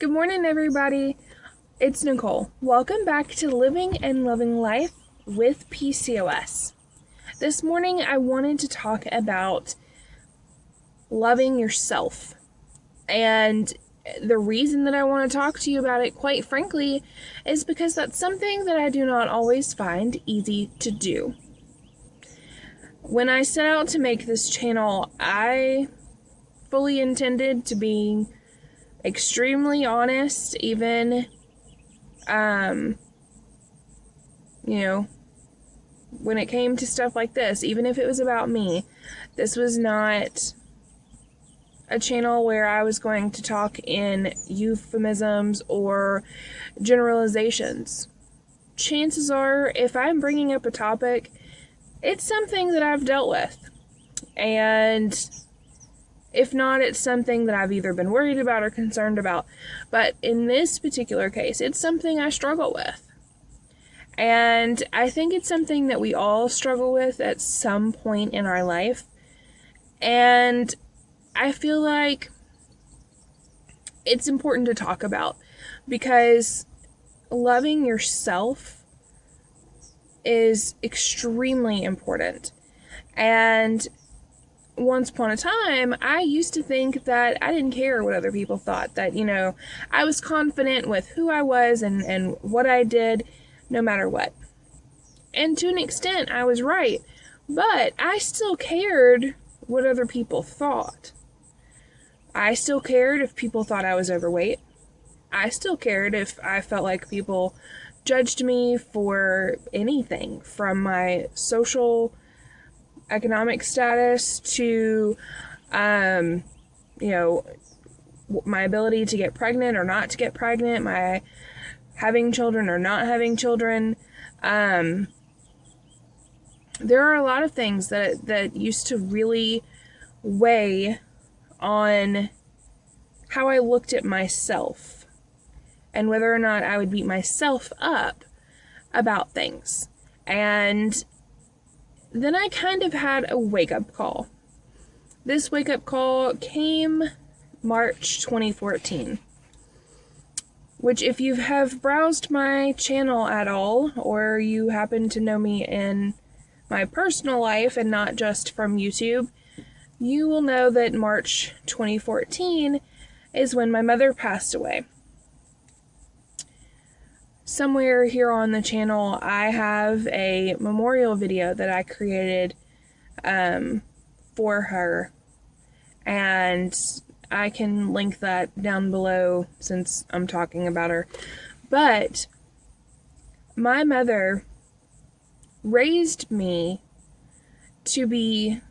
Good morning, everybody. It's Nicole. Welcome back to Living and Loving Life with PCOS. This morning, I wanted to talk about loving yourself. And the reason that I want to talk to you about it, quite frankly, is because that's something that I do not always find easy to do. When I set out to make this channel, I fully intended to be extremely honest, even, when it came to stuff like this, even if it was about me. This was not a channel where I was going to talk in euphemisms or generalizations. Chances are, if I'm bringing up a topic, it's something that I've dealt with. And if not, it's something that I've either been worried about or concerned about. But in this particular case, it's something I struggle with. And I think it's something that we all struggle with at some point in our life. And I feel like it's important to talk about because loving yourself is extremely important. And once upon a time, I used to think that I didn't care what other people thought, that, I was confident with who I was and what I did, no matter what. And to an extent, I was right, but I still cared what other people thought. I still cared if people thought I was overweight. I still cared if I felt like people judged me for anything, from my social economic status to, my ability to get pregnant or not to get pregnant, my having children or not having children. There are a lot of things that used to really weigh on how I looked at myself and whether or not I would beat myself up about things. And then I kind of had a wake-up call. This wake-up call came March 2014, which, if you have browsed my channel at all, or you happen to know me in my personal life and not just from YouTube, you will know that March 2014 is when my mother passed away. Somewhere here on the channel, I have a memorial video that I created for her, and I can link that down below since I'm talking about her. But my mother raised me to be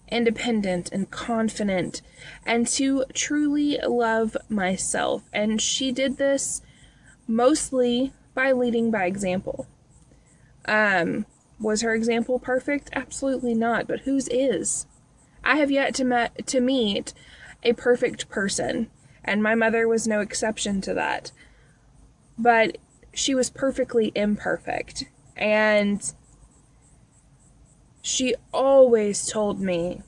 independent and confident and to truly love myself, and she did this mostly by leading by example. Was her example perfect? Absolutely not, but whose is? I have yet to meet a perfect person, and my mother was no exception to that. But she was perfectly imperfect, and she always told me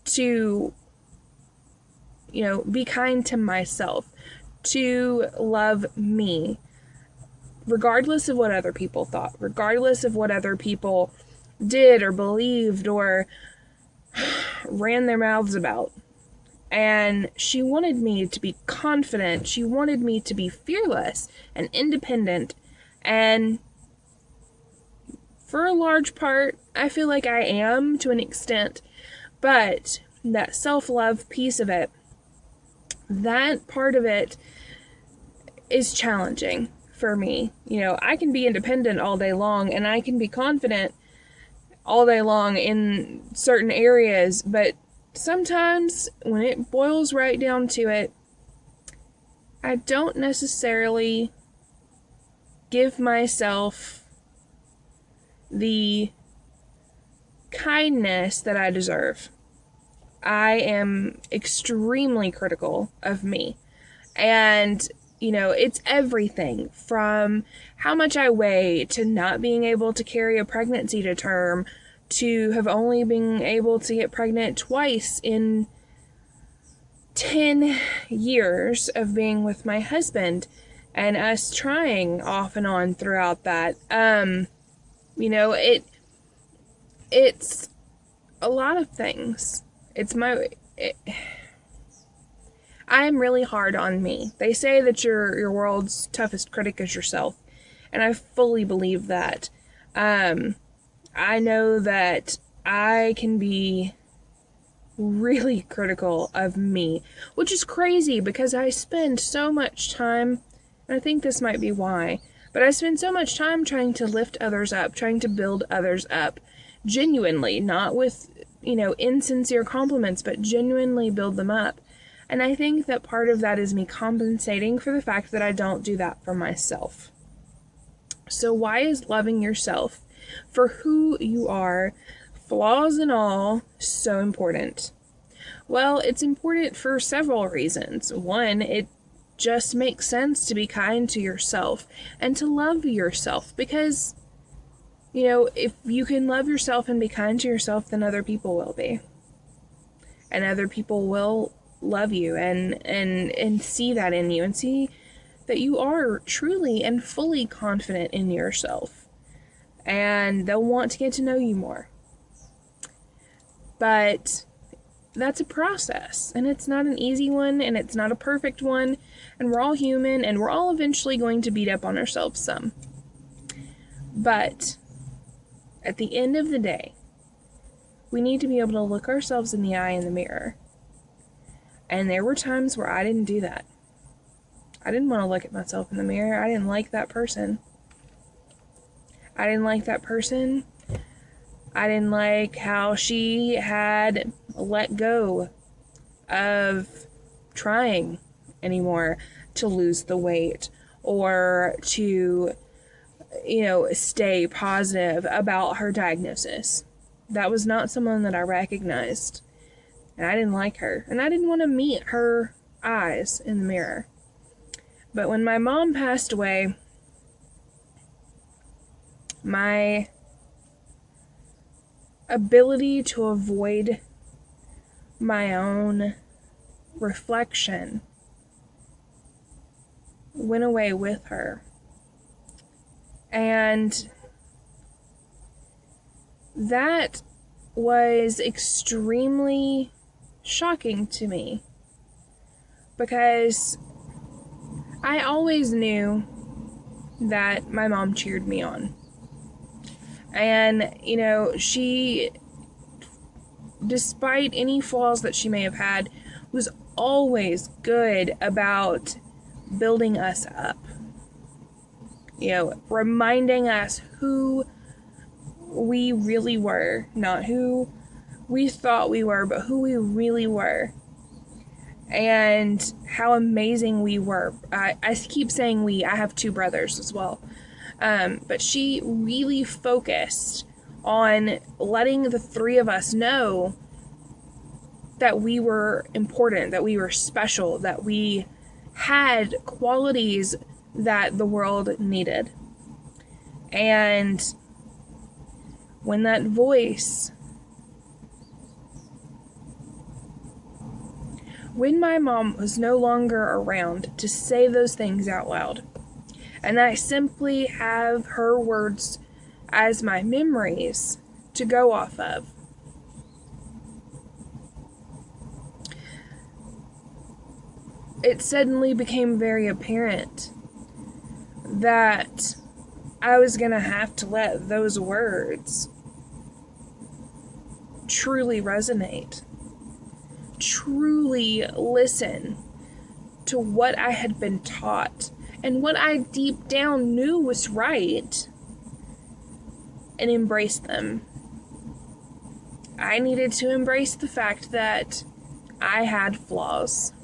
to, be kind to myself, to love me, regardless of what other people thought, regardless of what other people did or believed or ran their mouths about. And she wanted me to be confident. She wanted me to be fearless and independent. And for a large part, I feel like I am to an extent. But that self-love piece of it, that part of it is challenging for me. I can be independent all day long and I can be confident all day long in certain areas, but sometimes when it boils right down to it, I don't necessarily give myself the kindness that I deserve. I am extremely critical of me. And, it's everything from how much I weigh to not being able to carry a pregnancy to term to have only been able to get pregnant twice in 10 years of being with my husband and us trying off and on throughout that. You know, it's a lot of things. I'm really hard on me. They say that your world's toughest critic is yourself, and I fully believe that. I know that I can be really critical of me, which is crazy because I spend so much time, and I think this might be why, but I spend so much time trying to lift others up, trying to build others up, genuinely, not with, insincere compliments, but genuinely build them up. And I think that part of that is me compensating for the fact that I don't do that for myself. So why is loving yourself for who you are, flaws and all, so important? Well, it's important for several reasons. One, it just makes sense to be kind to yourself and to love yourself because, if you can love yourself and be kind to yourself, then other people will be. And other people will love you and see that in you and see that you are truly and fully confident in yourself. And they'll want to get to know you more. But that's a process, and it's not an easy one, and it's not a perfect one, and we're all human, and we're all eventually going to beat up on ourselves some. But at the end of the day, we need to be able to look ourselves in the eye in the mirror. And there were times where I didn't do that. I didn't want to look at myself in the mirror. I didn't like that person. I didn't like that person. I didn't like how she had let go of trying anymore to lose the weight or to, stay positive about her diagnosis. That was not someone that I recognized. And I didn't like her. And I didn't want to meet her eyes in the mirror. But when my mom passed away, my ability to avoid my own reflection went away with her. And that was extremely shocking to me because I always knew that my mom cheered me on. And, she, despite any flaws that she may have had, was always good about building us up. Reminding us who we really were. Not who we thought we were, but who we really were. And how amazing we were. I keep saying we. I have two brothers as well. But she really focused on letting the three of us know that we were important, that we were special, that we had qualities that the world needed. And when that voice, when my mom was no longer around to say those things out loud, and I simply have her words as my memories to go off of, it suddenly became very apparent that I was going to have to let those words truly resonate, truly listen to what I had been taught and what I deep down knew was right, and embrace them. I needed to embrace the fact that I had flaws,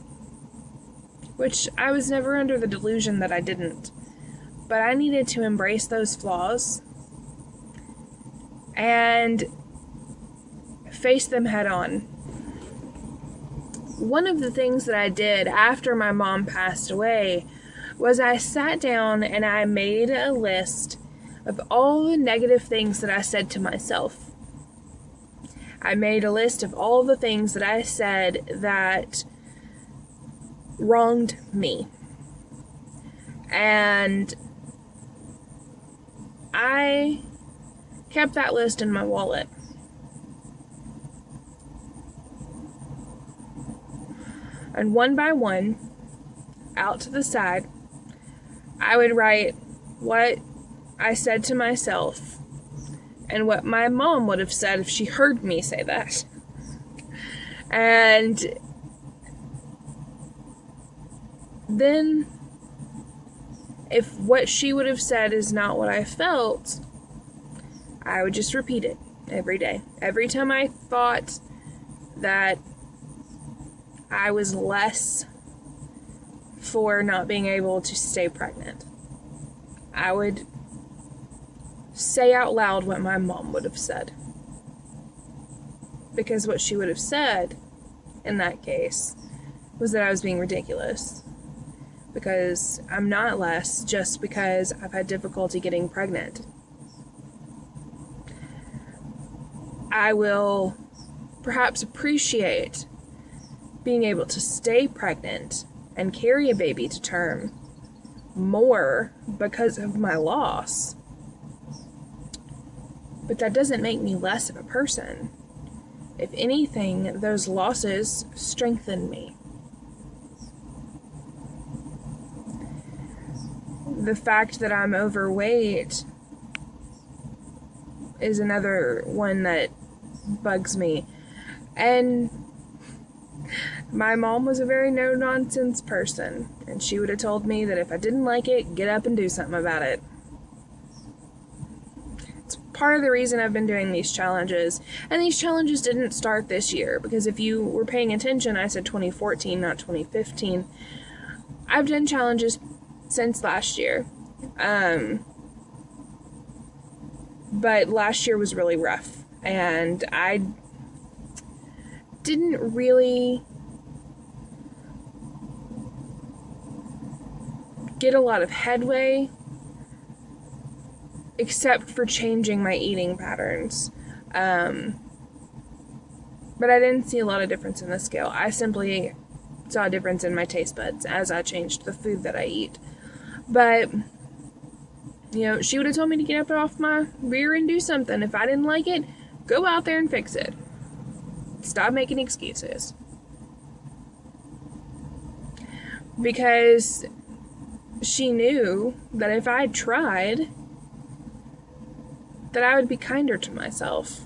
which I was never under the delusion that I didn't. But I needed to embrace those flaws and face them head on. One of the things that I did after my mom passed away was I sat down and I made a list of all the negative things that I said to myself. I made a list of all the things that I said that wronged me. And I kept that list in my wallet. And one by one, out to the side, I would write what I said to myself and what my mom would have said if she heard me say that. And then, if what she would have said is not what I felt, I would just repeat it every day. Every time I thought that I was less for not being able to stay pregnant, I would say out loud what my mom would have said. Because what she would have said in that case was that I was being ridiculous. Because I'm not less just because I've had difficulty getting pregnant. I will perhaps appreciate being able to stay pregnant and carry a baby to term more because of my loss. But that doesn't make me less of a person. If anything, those losses strengthen me. The fact that I'm overweight is another one that bugs me. And my mom was a very no-nonsense person, and she would have told me that if I didn't like it, get up and do something about it. It's part of the reason I've been doing these challenges, and these challenges didn't start this year, because if you were paying attention, I said 2014, not 2015. I've done challenges since last year, but last year was really rough, and I didn't really get a lot of headway except for changing my eating patterns, but I didn't see a lot of difference in the scale. I simply saw a difference in my taste buds as I changed the food that I eat. But, you know, she would have told me to get up off my rear and do something. If I didn't like it, go out there and fix it. Stop making excuses. Because she knew that if I tried, that I would be kinder to myself.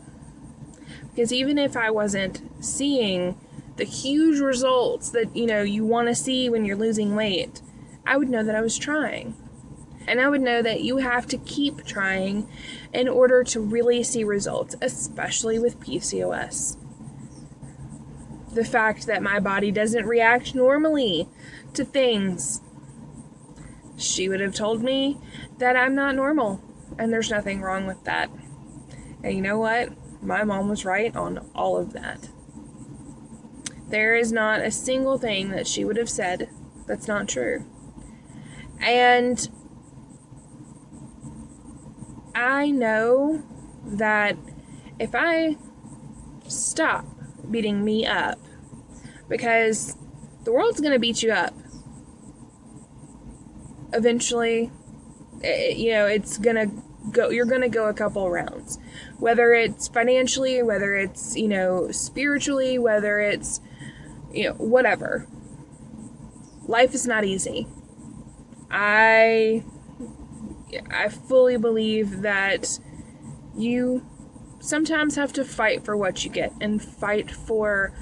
Because even if I wasn't seeing the huge results that, you know, you want to see when you're losing weight, I would know that I was trying. And I would know that you have to keep trying in order to really see results, especially with PCOS. The fact that my body doesn't react normally to things. She would have told me that I'm not normal, and there's nothing wrong with that. And you know what? My mom was right on all of that. There is not a single thing that she would have said that's not true. And I know that if I stop beating me up, because the world's going to beat you up eventually, it's going to go, you're going to go a couple rounds, whether it's financially, whether it's, spiritually, whether it's, whatever. Life is not easy. I fully believe that you sometimes have to fight for what you get and fight for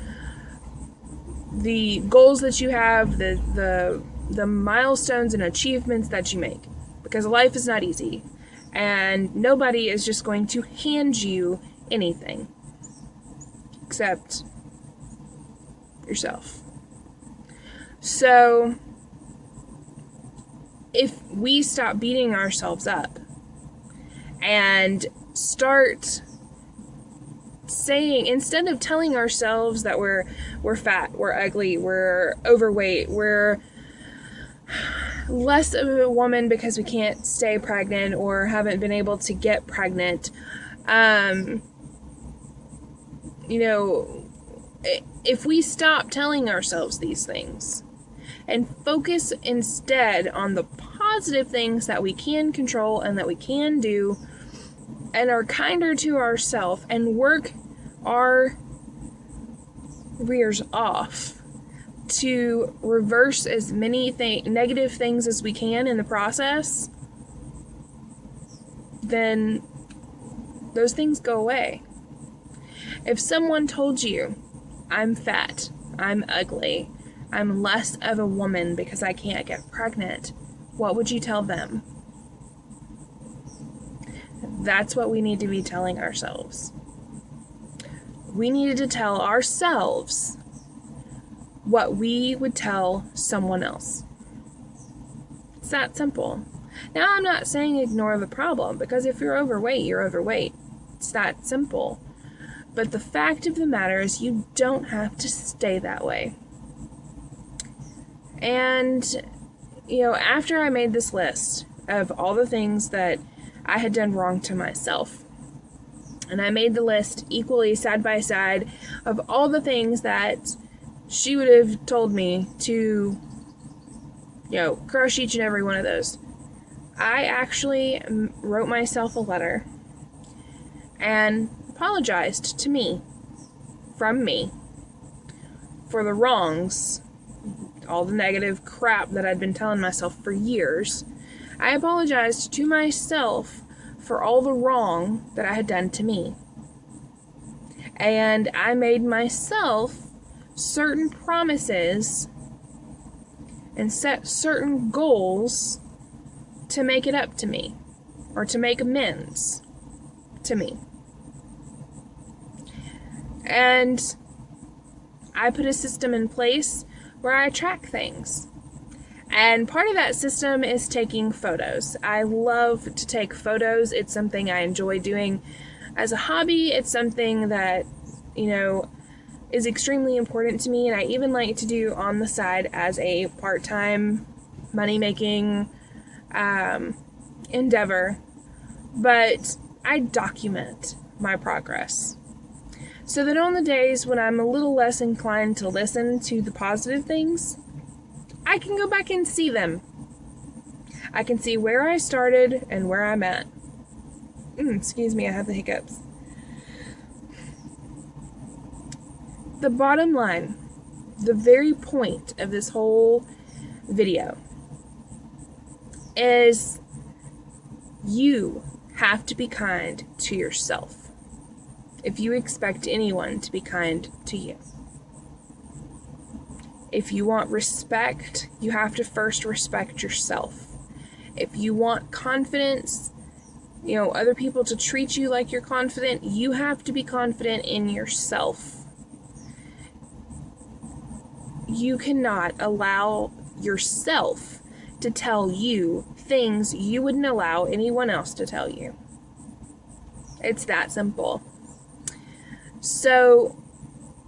the goals that you have, the milestones and achievements that you make, because life is not easy and nobody is just going to hand you anything except yourself. So if we stop beating ourselves up and start saying, instead of telling ourselves that we're fat, we're ugly, we're overweight, we're less of a woman because we can't stay pregnant or haven't been able to get pregnant, if we stop telling ourselves these things and focus instead on the positive things that we can control and that we can do, and are kinder to ourselves, and work our rears off to reverse as many negative things as we can in the process, then those things go away. If someone told you, I'm fat, I'm ugly, I'm less of a woman because I can't get pregnant, what would you tell them? That's what we need to be telling ourselves. We needed to tell ourselves what we would tell someone else. It's that simple. Now, I'm not saying ignore the problem, because if you're overweight, you're overweight. It's that simple. But the fact of the matter is, you don't have to stay that way. And, after I made this list of all the things that I had done wrong to myself, and I made the list equally side by side of all the things that she would have told me to, crush each and every one of those, I actually wrote myself a letter and apologized to me, from me, for the wrongs, all the negative crap that I'd been telling myself for years. I apologized to myself for all the wrong that I had done to me. And I made myself certain promises and set certain goals to make it up to me, or to make amends to me. And I put a system in place where I track things. And part of that system is taking photos. I love to take photos. It's something I enjoy doing as a hobby. It's something that, is extremely important to me, and I even like to do on the side as a part-time money-making endeavor. But I document my progress, so that on the days when I'm a little less inclined to listen to the positive things, I can go back and see them. I can see where I started and where I'm at. Excuse me, I have the hiccups. The bottom line, the very point of this whole video, is you have to be kind to yourself if you expect anyone to be kind to you. If you want respect, you have to first respect yourself. If you want confidence, other people to treat you like you're confident, you have to be confident in yourself. You cannot allow yourself to tell you things you wouldn't allow anyone else to tell you. It's that simple. So,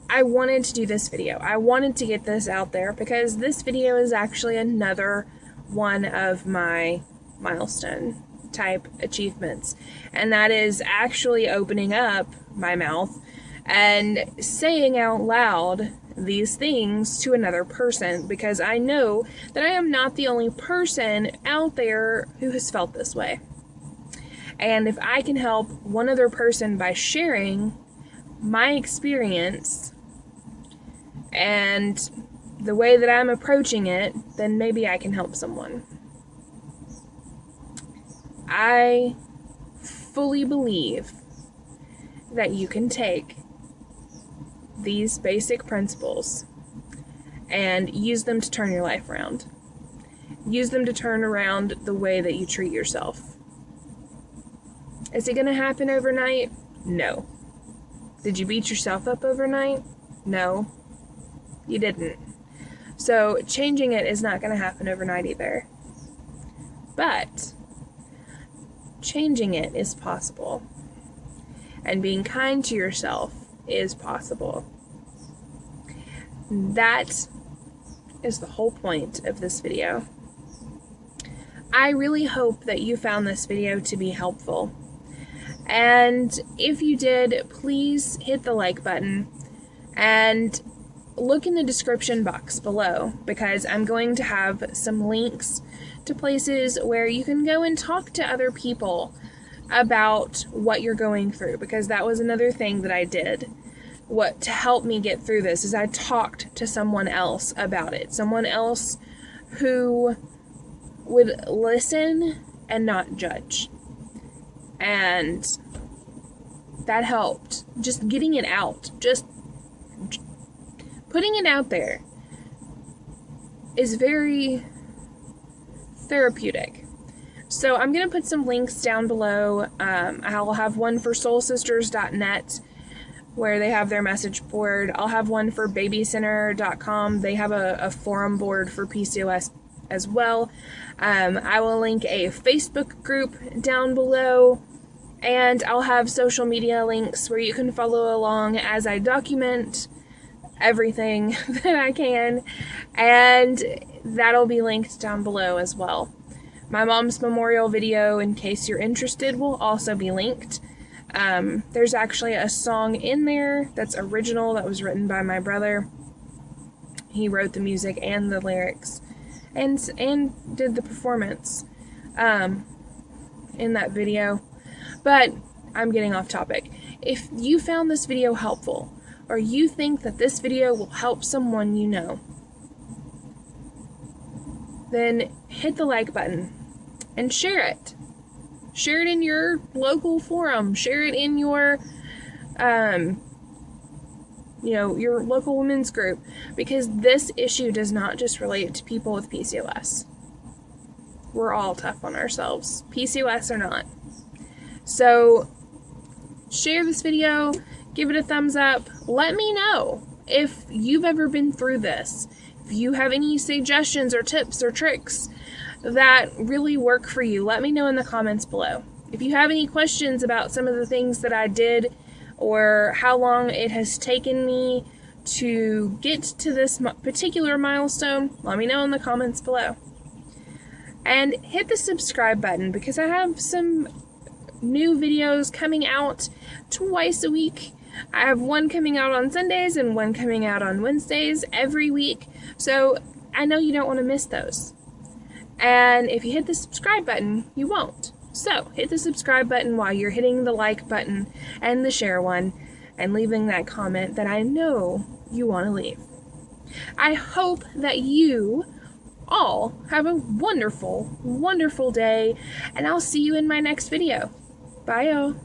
I wanted to do this video. I wanted to get this out there because this video is actually another one of my milestone type achievements. And that is actually opening up my mouth and saying out loud these things to another person, because I know that I am not the only person out there who has felt this way. And if I can help one other person by sharing my experience and the way that I'm approaching it, then maybe I can help someone. I fully believe that you can take these basic principles and use them to turn your life around. Use them to turn around the way that you treat yourself. Is it going to happen overnight? No. Did you beat yourself up overnight? No. You didn't. So changing it is not going to happen overnight either. But changing it is possible. And being kind to yourself is possible. That is the whole point of this video. I really hope that you found this video to be helpful. And if you did, please hit the like button and look in the description box below, because I'm going to have some links to places where you can go and talk to other people about what you're going through, because that was another thing that I did. What to help me get through this is I talked to someone else about it. Someone else who would listen and not judge. And that helped. Just getting it out. Just putting it out there is very therapeutic. So I'm going to put some links down below. I'll have one for soulsisters.net, where they have their message board. I'll have one for BabyCenter.com. They have a forum board for PCOS as well. I will link a Facebook group down below, and I'll have social media links where you can follow along as I document everything that I can, and that'll be linked down below as well. My mom's memorial video, in case you're interested, will also be linked. There's actually a song in there that's original, that was written by my brother. He wrote the music and the lyrics, and did the performance in that video. But I'm getting off topic. If you found this video helpful, or you think that this video will help someone you know, then hit the like button and share it. Share it in your local forum. Share it in your, your local women's group, because this issue does not just relate to people with PCOS. We're all tough on ourselves, PCOS or not. So share this video, give it a thumbs up. Let me know if you've ever been through this. If you have any suggestions or tips or tricks that really work for you, let me know in the comments below. If you have any questions about some of the things that I did, or how long it has taken me to get to this particular milestone, let me know in the comments below. And hit the subscribe button, because I have some new videos coming out twice a week. I have one coming out on Sundays and one coming out on Wednesdays every week, so I know you don't want to miss those. And if you hit the subscribe button, you won't. So hit the subscribe button while you're hitting the like button and the share one, and leaving that comment that I know you want to leave. I hope that you all have a wonderful, wonderful day, and I'll see you in my next video. Bye, y'all.